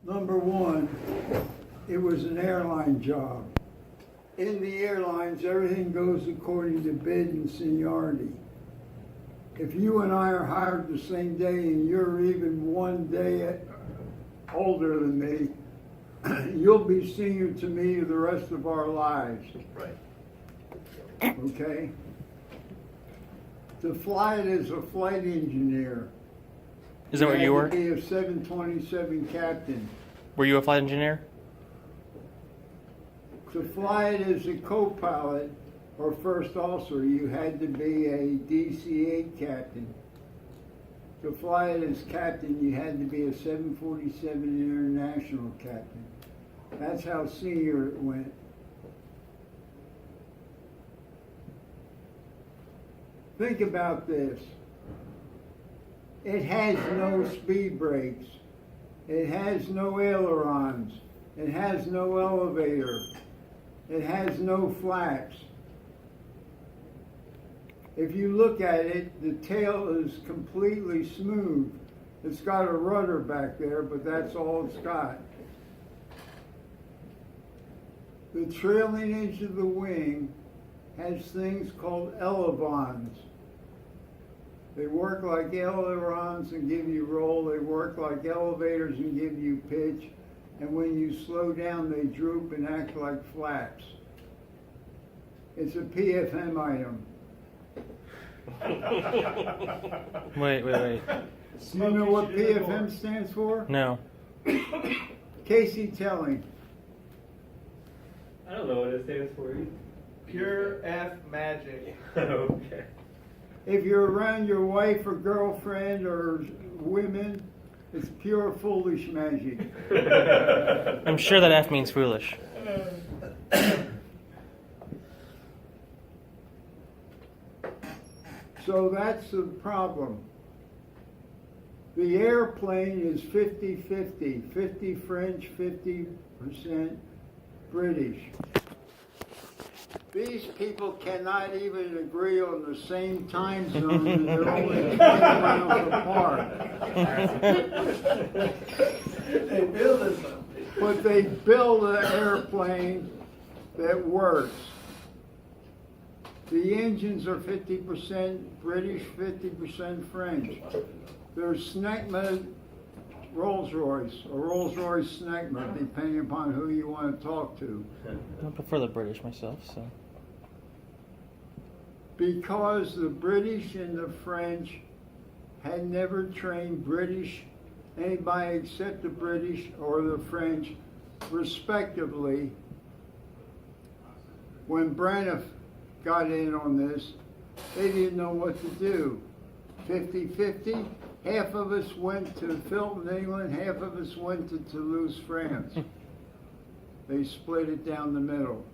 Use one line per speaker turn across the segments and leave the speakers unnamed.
Number one, it was an airline job. In the airlines, everything goes according to bid and seniority. If you and I are hired the same day and you're even one day older than me, you'll be senior to me the rest of our lives.
Right.
Okay? To fly it as a flight engineer.
Is that what you were?
had to be a 727 captain.
Were you a flight engineer?
To fly it as a co-pilot or first officer, you had to be a DC-8 captain. To fly it as captain, you had to be a 747 International captain. That's how senior it went. Think about this. It has no speed brakes. It has no ailerons. It has no elevator. It has no flaps. If you look at it, the tail is completely smooth. It's got a rudder back there, but that's all it's got. The trailing edge of the wing has things called elevons. They work like ailerons and give you roll. They work like elevators and give you pitch. And when you slow down, they droop and act like flaps. It's a PFM item.
Wait.
You know what PFM stands for?
No.
Casey Telling.
I don't know what it stands for.
Pure F magic.
Okay.
If you're around your wife or girlfriend or women, it's pure foolish magic.
I'm sure that F means foolish.
So that's the problem. The airplane is 50-50, 50 French, 50% British. These people cannot even agree on the same time zone, and they're only 20 miles apart.
They build it something.
But they build an airplane that works. The engines are 50% British, 50% French. There's Snecma Rolls-Royce, or Rolls-Royce Snecma, depending upon who you want to talk to.
I prefer the British myself, so.
Because the British and the French had never trained anybody except the British or the French, respectively. When Braniff got in on this, they didn't know what to do. 50-50, half of us went to Filton, England, half of us went to Toulouse, France. They split it down the middle.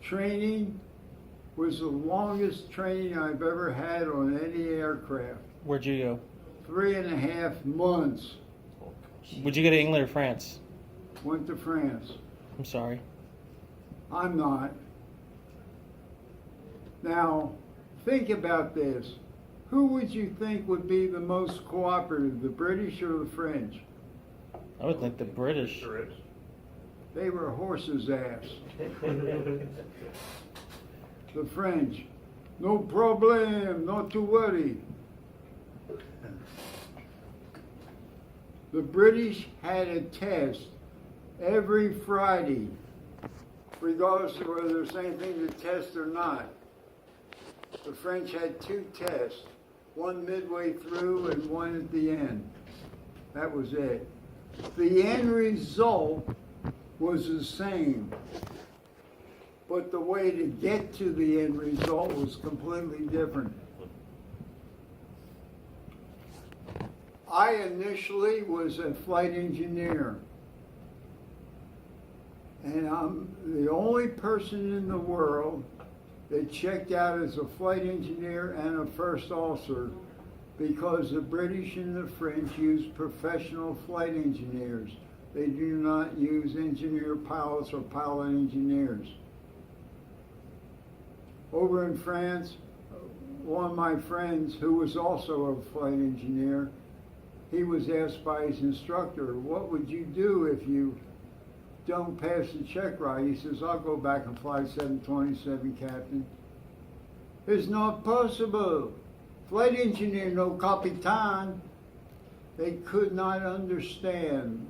Training was the longest training I've ever had on any aircraft.
Where'd you go?
3.5 months.
Would you go to England or France?
Went to France.
I'm sorry.
I'm not. Now, think about this. Who would you think would be the most cooperative, the British or the French?
I would think the British.
They were horses' ass. The French, no problem, not to worry. The British had a test every Friday, regardless of whether there's anything to test or not. The French had 2 tests, one midway through and one at the end. That was it. The end result was the same, but the way to get to the end result was completely different. I initially was a flight engineer, and I'm the only person in the world that checked out as a flight engineer and a first officer, because the British and the French use professional flight engineers. They do not use engineer pilots or pilot engineers. Over in France, one of my friends, who was also a flight engineer, he was asked by his instructor, what would you do if you don't pass the check ride? He says, I'll go back and fly 727, Captain. It's not possible. Flight engineer, no Capitan. They could not understand.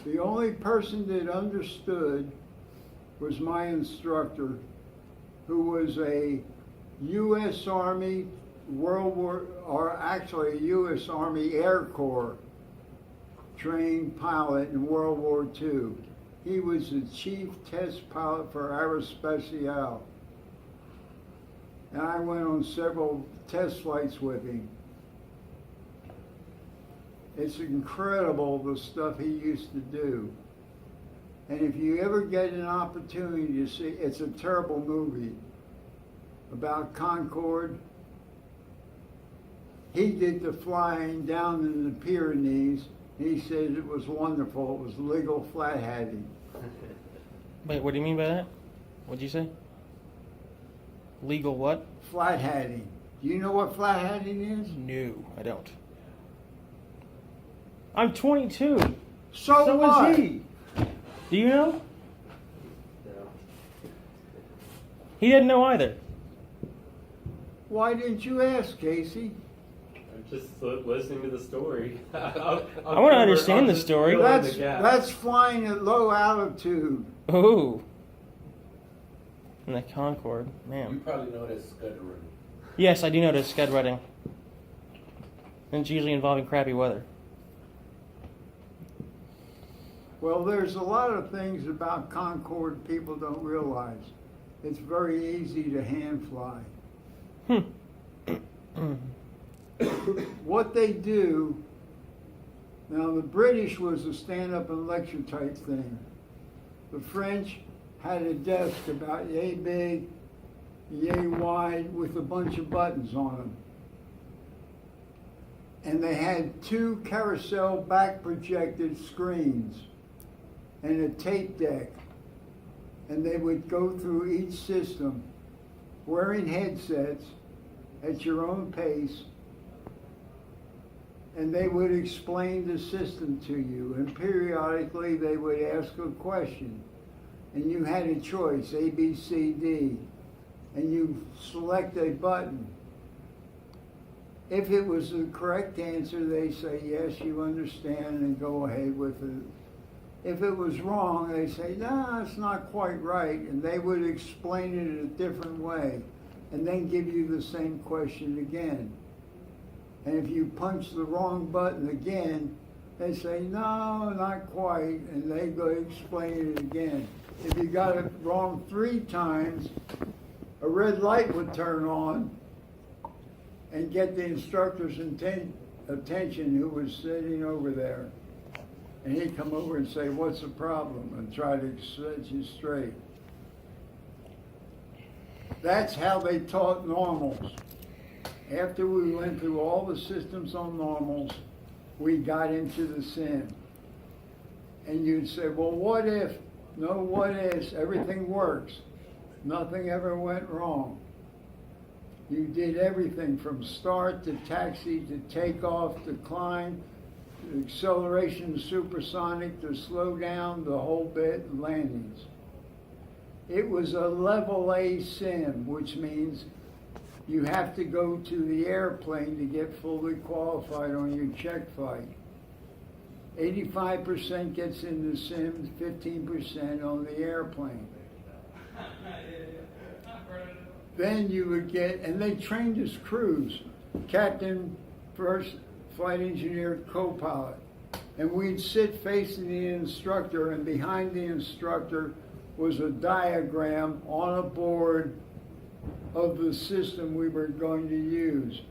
The only person that understood was my instructor, who was a U.S. Army U.S. Army Air Corps trained pilot in World War II. He was the chief test pilot for Aerospatiale. And I went on several test flights with him. It's incredible the stuff he used to do. And if you ever get an opportunity to see, it's a terrible movie about Concorde. He did the flying down in the Pyrenees. He said it was wonderful. It was legal flat hatting.
Wait, what do you mean by that? What'd you say? Legal what?
Flat hatting. Do you know what flat hatting is?
No, I don't. I'm 22.
So what?
is he. Do you know?
No.
He didn't know either.
Why didn't you ask, Casey?
I'm just listening to the story.
I wanna understand the story.
That's flying at low altitude.
Oh. And the Concorde,
You
man.
probably know that scuttering.
Yes, I do know this scud running. And it's usually involving crappy weather.
Well, there's a lot of things about Concorde people don't realize. It's very easy to hand fly. What they do, now the British was a stand-up and lecture type thing. The French had a desk about yay big, yay wide, with a bunch of buttons on them. And they had 2 carousel back projected screens and a tape deck. And they would go through each system wearing headsets at your own pace, and they would explain the system to you, and periodically they would ask a question, and you had a choice, A, B, C, D, and you select a button. If it was the correct answer, they say, yes, you understand, and go ahead with it. If it was wrong, they say, no, it's not quite right, and they would explain it in a different way, and then give you the same question again. And if you punch the wrong button again, they say, no, not quite, and they go explain it again. If you got it wrong 3 times, a red light would turn on and get the instructor's attention, who was sitting over there. And he'd come over and say, what's the problem? And try to set you straight. That's how they taught normals. After we went through all the systems on normals, we got into the sim. And you'd say, well, what if? No, what if? Everything works. Nothing ever went wrong. You did everything from start to taxi to takeoff to climb, to acceleration to supersonic to slow down, the whole bit, landings. It was a level A sim, which means you have to go to the airplane to get fully qualified on your check flight. 85% gets in the sim, 15% on the airplane. Then you would get, and they trained us crews, captain, first flight engineer, co-pilot. And we'd sit facing the instructor, and behind the instructor was a diagram on a board of the system we were going to use.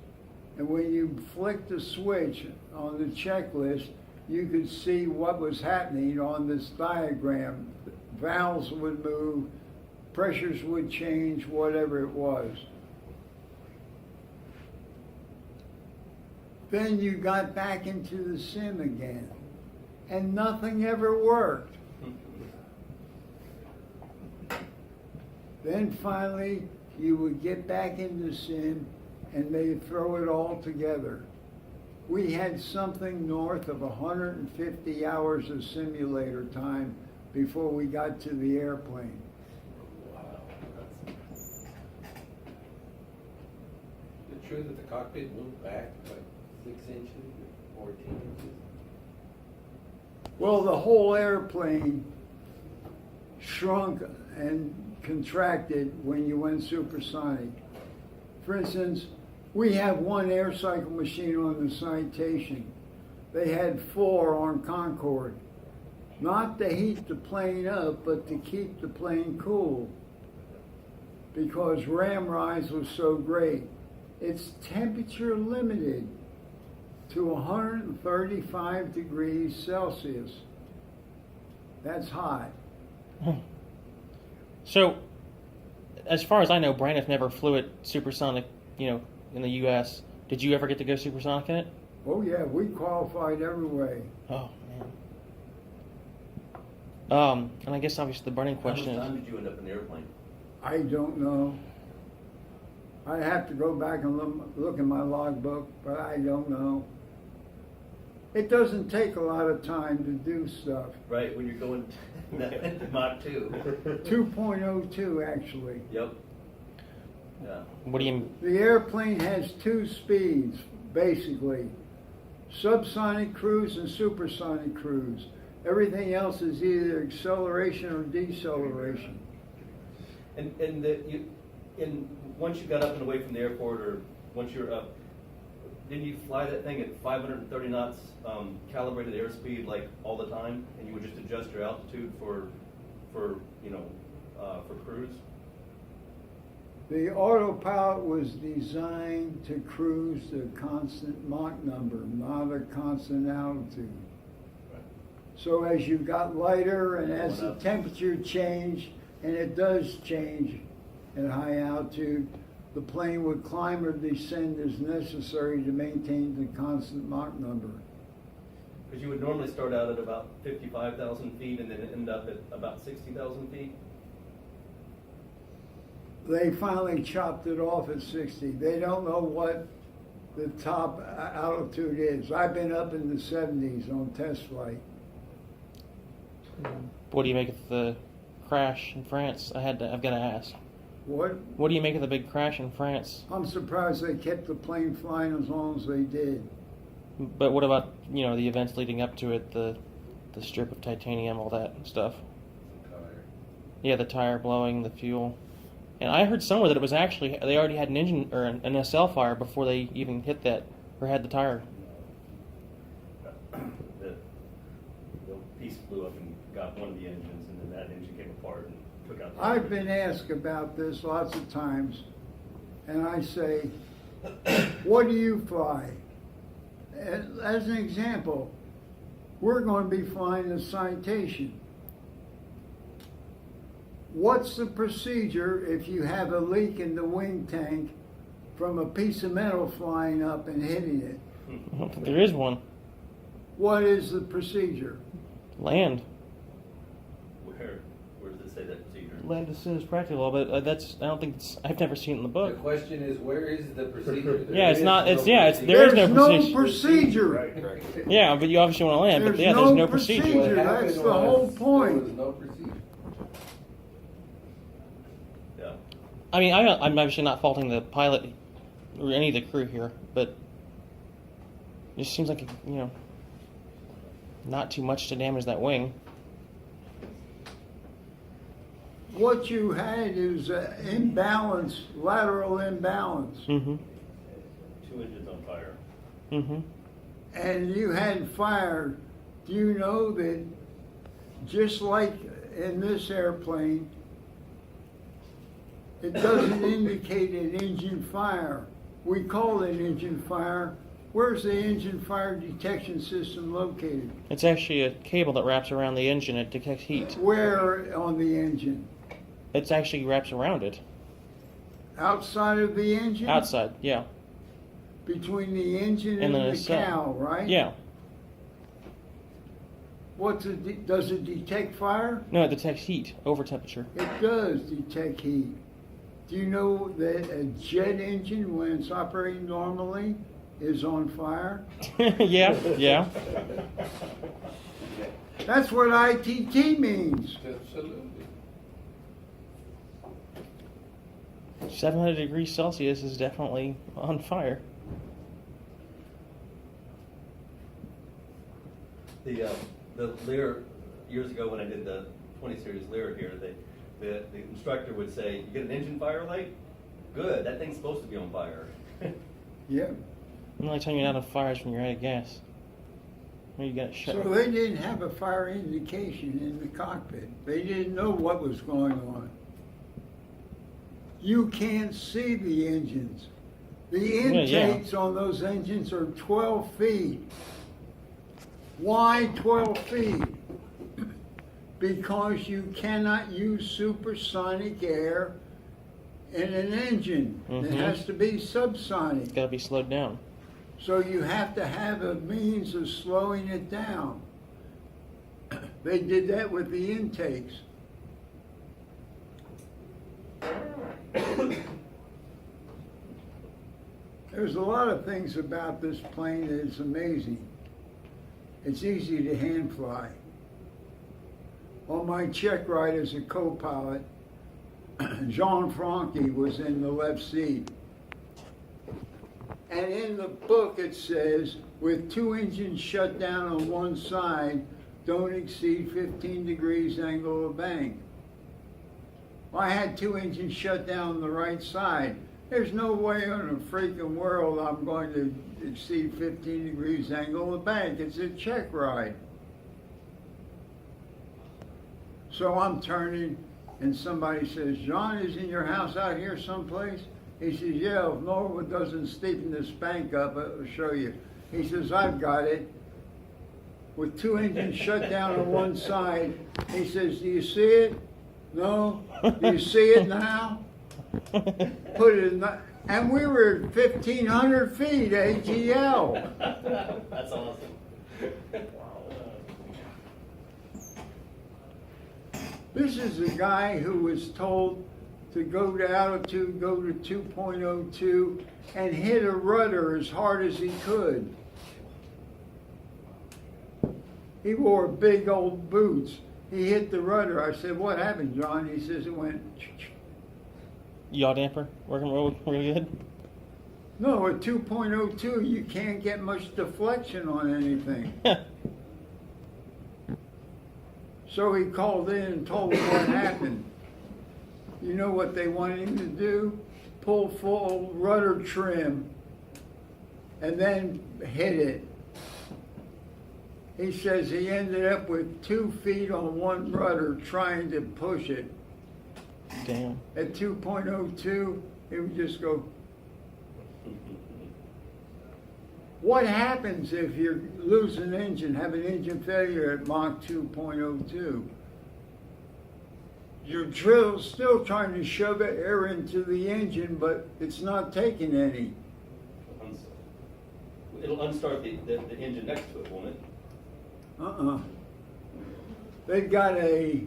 And when you flicked the switch on the checklist, you could see what was happening on this diagram. Valves would move, pressures would change, whatever it was. Then you got back into the sim again, and nothing ever worked. Then finally, you would get back into sim, and they'd throw it all together. we had something north of 150 hours of simulator time before we got to the airplane.
Wow.
Is it true that the cockpit moved back like 6 inches or 14 inches?
Well, the whole airplane shrunk and contracted when you went supersonic. For instance, we have one air cycle machine on the Citation. They had 4 on Concorde. Not to heat the plane up, but to keep the plane cool. Because ram rise was so great. It's temperature limited to 135 degrees Celsius. That's hot.
So, as far as I know, Braniff never flew it supersonic, in the U.S. Did you ever get to go supersonic in it?
Oh yeah, we qualified every way.
Oh, man. And I guess obviously the burning
How much
question
time
is,
did you end up in the airplane?
I don't know. I have to go back and look in my logbook, but I don't know. It doesn't take a lot of time to do stuff.
Right, when you're going Mach 2.
2.02 actually.
Yep. Yeah.
what do you,
The airplane has 2 speeds, basically. Subsonic cruise and supersonic cruise. Everything else is either acceleration or deceleration.
And once you got up and away from the airport, or once you're up, didn't you fly that thing at 530 knots, calibrated airspeed like all the time, and you would just adjust your altitude for cruise?
The autopilot was designed to cruise to a constant Mach number, not a constant altitude. So as you got lighter and as the temperature changed, and it does change at high altitude, the plane would climb or descend as necessary to maintain the constant Mach number.
Because you would normally start out at about 55,000 feet and then end up at about 60,000 feet.
They finally chopped it off at 60. They don't know what the top altitude is. I've been up in the 70s on test flight.
what do you make of the crash in France? I've got to ask.
What
do you make of the big crash in France?
I'm surprised they kept the plane flying as long as they did.
But what about, the events leading up to it, the strip of titanium, all that stuff? Yeah, the tire blowing, the fuel. And I heard somewhere that it was actually, they already had an engine or an SL fire before they even hit that, or had the tire.
The piece blew up and got one of the engines, and then that engine came apart and took out the
I've
engine.
been asked about this lots of times, and I say, what do you fly? As an example, we're going to be flying the Citation. What's the procedure if you have a leak in the wing tank from a piece of metal flying up and hitting it?
I don't think there is one.
What is the procedure?
Land.
Where does it say that procedure?
Land as soon as practical, but I've never seen it in the
The
book.
question is, where is the procedure?
Yeah, it's not, there is
There's
no
no
procedure.
procedure.
Yeah, but you obviously want to land, but
There's
yeah, there's no procedure.
What happened
That's the
was,
whole point.
There was no procedure.
Yeah.
I mean, I'm obviously not faulting the pilot or any of the crew here, but it just seems like, not too much to damage that wing.
What you had is imbalance, lateral imbalance.
Mm-hmm.
2 engines on fire.
Mm-hmm.
And you had fire. Do you know that just like in this airplane, it doesn't indicate an engine fire. We call it engine fire. Where's the engine fire detection system located?
It's actually a cable that wraps around the engine. It detects heat.
Where on the engine?
It's actually wraps around it.
Outside of the engine?
Outside, yeah.
Between the engine and
then
the
a cell.
cowl, right?
Yeah.
Does it detect fire?
No, it detects heat over temperature.
It does detect heat. Do you know that a jet engine, when it's operating normally, is on fire?
Yeah, yeah.
That's what ITT means.
Absolutely.
700 degrees Celsius is definitely on fire.
The Lear, years ago when I did the 20 series Lear here, the instructor would say, you get an engine fire light? Good, that thing's supposed to be on fire.
Yeah.
The only time you're not on fire is when you're out of gas. When you got it shut.
So they didn't have a fire indication in the cockpit. They didn't know what was going on. You can't see the engines. The
yeah.
intakes on those engines are 12 feet. Why 12 feet? Because you cannot use supersonic air in an engine. It has to be subsonic.
It's got to be slowed down.
So you have to have a means of slowing it down. They did that with the intakes. There's a lot of things about this plane that is amazing. It's easy to hand fly. On my check ride as a co-pilot, Jean Franchi was in the left seat. And in the book it says, with two engines shut down on one side, don't exceed 15 degrees angle of bank. Well, I had two engines shut down on the right side. There's no way in a freaking world I'm going to exceed 15 degrees angle of bank. It's a check ride. So I'm turning and somebody says, John, is in your house out here someplace? He says, yeah, if Norwood doesn't steepen this bank up, I'll show you. He says, I've got it. With two engines shut down on one side, he says, do you see it? No? Do you see it now? Put it in the, and we were at 1,500 feet AGL.
That's awesome.
This is a guy who was told to go to altitude, go to 2.02, and hit a rudder as hard as he could. He wore big old boots. He hit the rudder. I said, what happened, John? He says it went...
Yaw damper working really good.
No, at 2.02, you can't get much deflection on anything. So he called in and told me what happened. You know what they wanted him to do? Pull full rudder trim and then hit it. He says he ended up with 2 feet on one rudder trying to push it.
Damn.
At 2.02, it would just go. What happens if you lose an engine, have an engine failure at Mach 2.02? You're still trying to shove air into the engine, but it's not taking any.
It'll unstart the engine next to it, won't it?
They've got a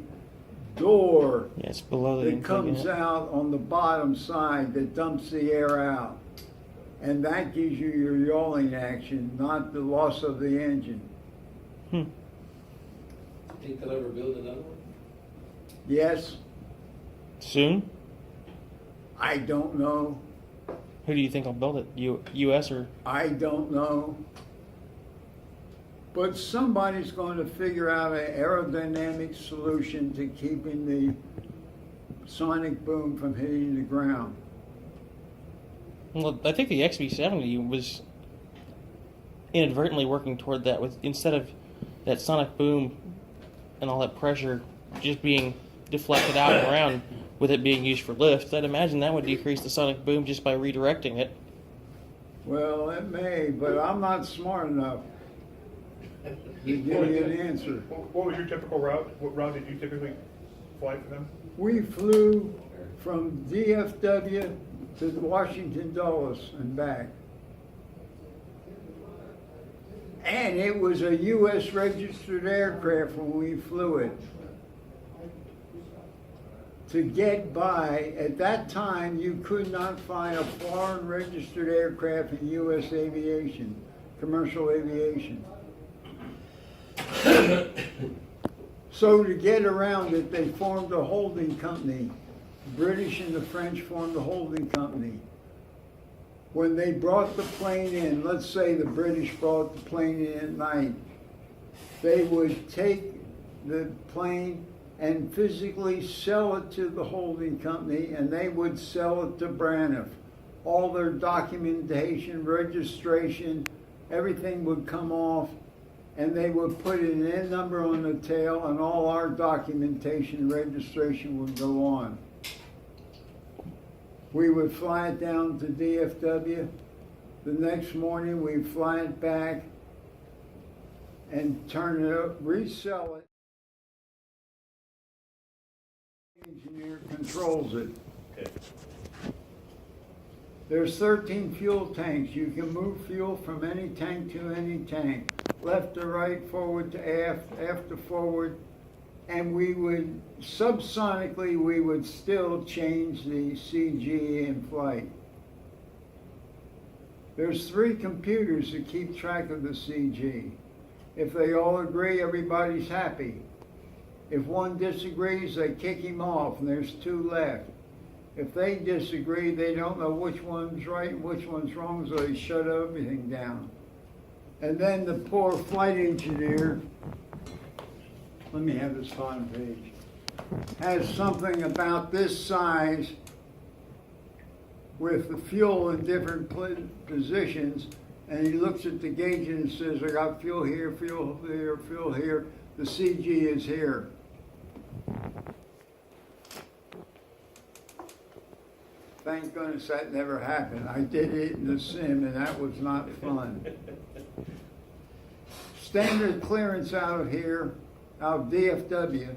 door
Yeah, it's below the
that
intake
comes
unit.
out on the bottom side that dumps the air out. And that gives you your yawing action, not the loss of the engine.
Think they'll ever build another one?
Yes,
Soon?
I don't know.
Who do you think will build it? U.S. or?
I don't know. But somebody's going to figure out an aerodynamic solution to keeping the sonic boom from hitting the ground.
Well, I think the XB70 was inadvertently working toward that, with instead of that sonic boom and all that pressure just being deflected out and around, with it being used for lift. I'd imagine that would decrease the sonic boom just by redirecting it.
Well, it may, but I'm not smart enough to give you an answer.
What was your typical route? What route did you typically fly for them?
We flew from DFW to Washington Dulles and back. And it was a U.S. registered aircraft when we flew it. to get by. At that time, you could not find a foreign registered aircraft in U.S. aviation, commercial aviation. So to get around it, they formed a holding company. The British and the French formed a holding company. When they brought the plane in, let's say the British brought the plane in at night, they would take the plane and physically sell it to the holding company, and they would sell it to Braniff. All their documentation, registration, everything would come off, and they would put an N number on the tail, and all our documentation, registration would go on. We would fly it down to DFW. The next morning, we'd fly it back and turn it up, resell it. Engineer controls it.
Okay.
There's 13 fuel tanks. You can move fuel from any tank to any tank, left to right, forward to aft, aft to forward, and we would, subsonically, we would still change the CG in flight. There's 3 computers that keep track of the CG. If they all agree, everybody's happy. If one disagrees, they kick him off, and there's 2 left. If they disagree, they don't know which one's right and which one's wrong, so they shut everything down. And then the poor flight engineer, let me have this final page, has something about this size with the fuel in different positions, and he looks at the gauge and says, I got fuel here, fuel here, fuel here, the CG is here. Thank goodness that never happened. I did it in the sim, and that was not fun. Standard clearance out of here, out of DFW,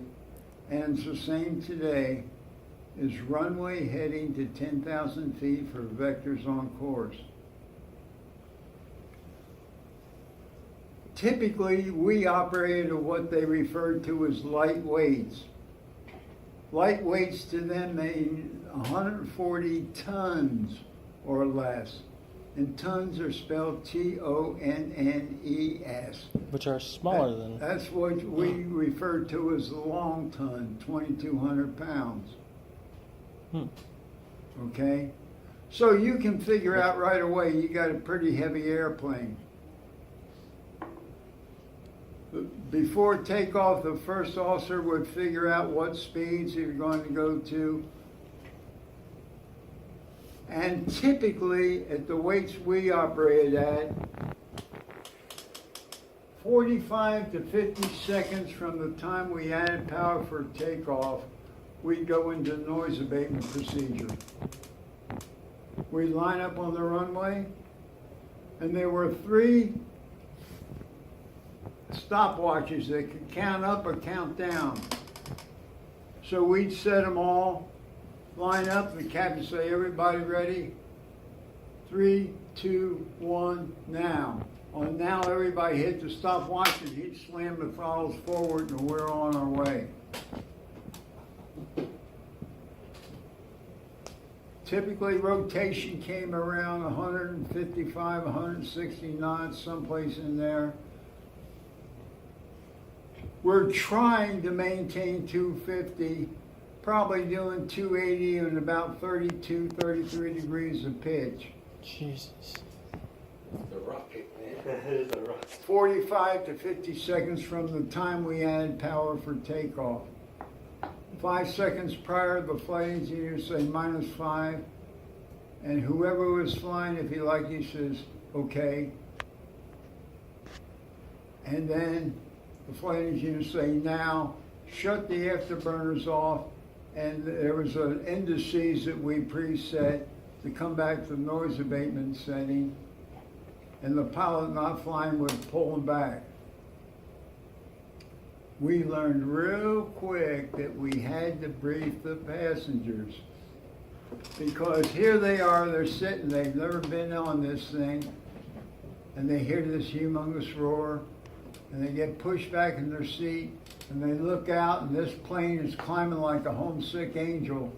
and it's the same today, is runway heading to 10,000 feet for vectors on course. Typically, we operated at what they referred to as light weights. Light weights to them mean 140 tons or less. And tons are spelled T-O-N-N-E-S.
Which are smaller than.
That's what we refer to as the long ton, 2,200 pounds. Okay? So you can figure out right away you got a pretty heavy airplane. Before takeoff, the first officer would figure out what speeds you're going to go to. And typically, at the weights we operated at, 45 to 50 seconds from the time we added power for takeoff, we'd go into noise abatement procedure. We'd line up on the runway, and there were 3 stopwatches that could count up or count down. So we'd set them all, line up, and the captain would say, everybody ready? 3, 2, 1, now. On now, everybody hit the stopwatch, and he'd slam the throttles forward, and we're on our way. Typically, rotation came around 155, 160 knots, someplace in there. We're trying to maintain 250, probably doing 280 and about 32, 33 degrees of pitch.
Jesus.
The rocket, man.
That is a rock.
45 to 50 seconds from the time we added power for takeoff. 5 seconds prior, the flight engineer say -5, and whoever was flying, if he liked, he says, okay. And then the flight engineer say, now, shut the afterburners off, and there was an indices that we preset to come back to the noise abatement setting, and the pilot not flying would pull them back. We learned real quick that we had to brief the passengers, because here they are, they're sitting, they've never been on this thing, and they hear this humongous roar, and they get pushed back in their seat, and they look out, and this plane is climbing like a homesick angel,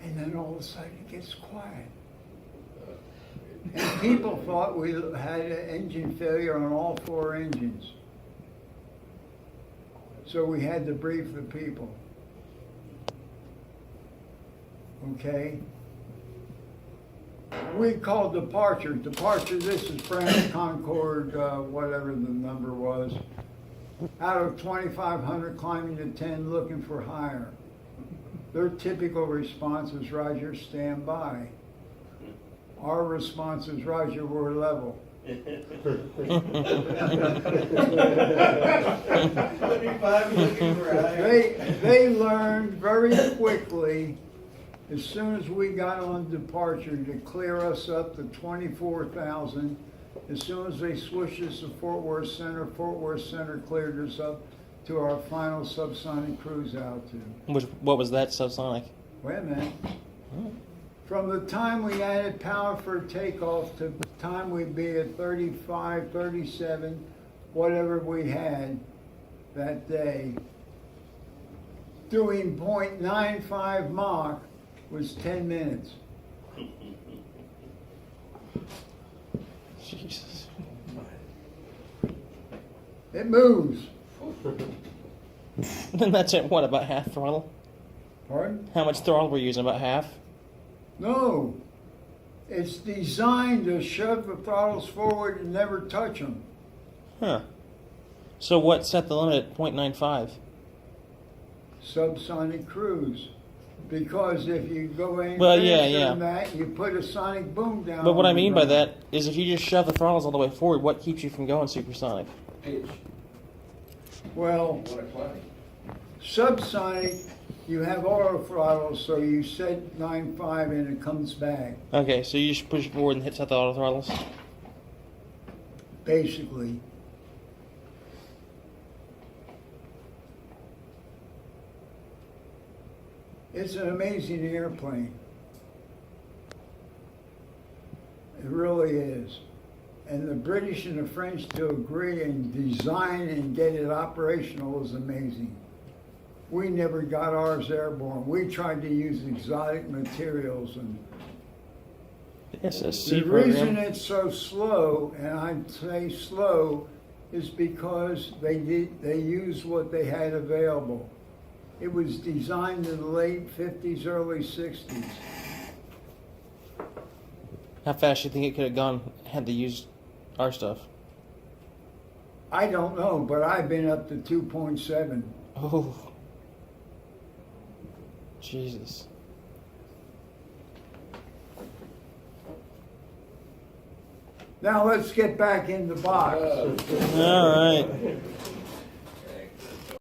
and then all of a sudden it gets quiet. And people thought we had an engine failure on all 4 engines. So we had to brief the people. Okay? We called departure. Departure, this is Braniff Concorde, whatever the number was. Out of 2,500 climbing to 10 looking for higher. Their typical response is, Roger, stand by. Our response is, Roger, we're level. They learned very quickly, as soon as we got on departure, to clear us up to 24,000. As soon as they switched us to Fort Worth Center cleared us up to our final subsonic cruise altitude.
What was that subsonic?
Wait a minute. From the time we added power for takeoff to the time we'd be at 35, 37, whatever we had that day, doing 0.95 Mach was 10 minutes.
Jesus.
It moves.
Then that's at what, about half throttle?
Pardon?
How much throttle were you using? About half?
No. It's designed to shove the throttles forward and never touch them.
Huh. So what set the limit at 0.95?
Subsonic cruise. Because if you go any
Well,
faster
yeah.
than that, you put a sonic boom down.
But what
on
I
the
mean by
ground.
that is if you just shove the throttles all the way forward, what keeps you from going supersonic?
Pitch.
Well,
What a climb.
subsonic, you have auto throttle, so you set 9.5 and it comes back,
Okay, so you just push forward and hit set the auto throttles?
basically. It's an amazing airplane. It really is. And the British and the French to agree and design and get it operational is amazing. We never got ours airborne. We tried to use exotic materials, and
The SSC
the reason
program.
it's so slow, and I'd say slow, is because they used what they had available. It was designed in the late 50s, early 60s.
How fast do you think it could have gone had they used our stuff?
I don't know, but I've been up to 2.7.
Oh. Jesus.
Now let's get back in the box.
All right.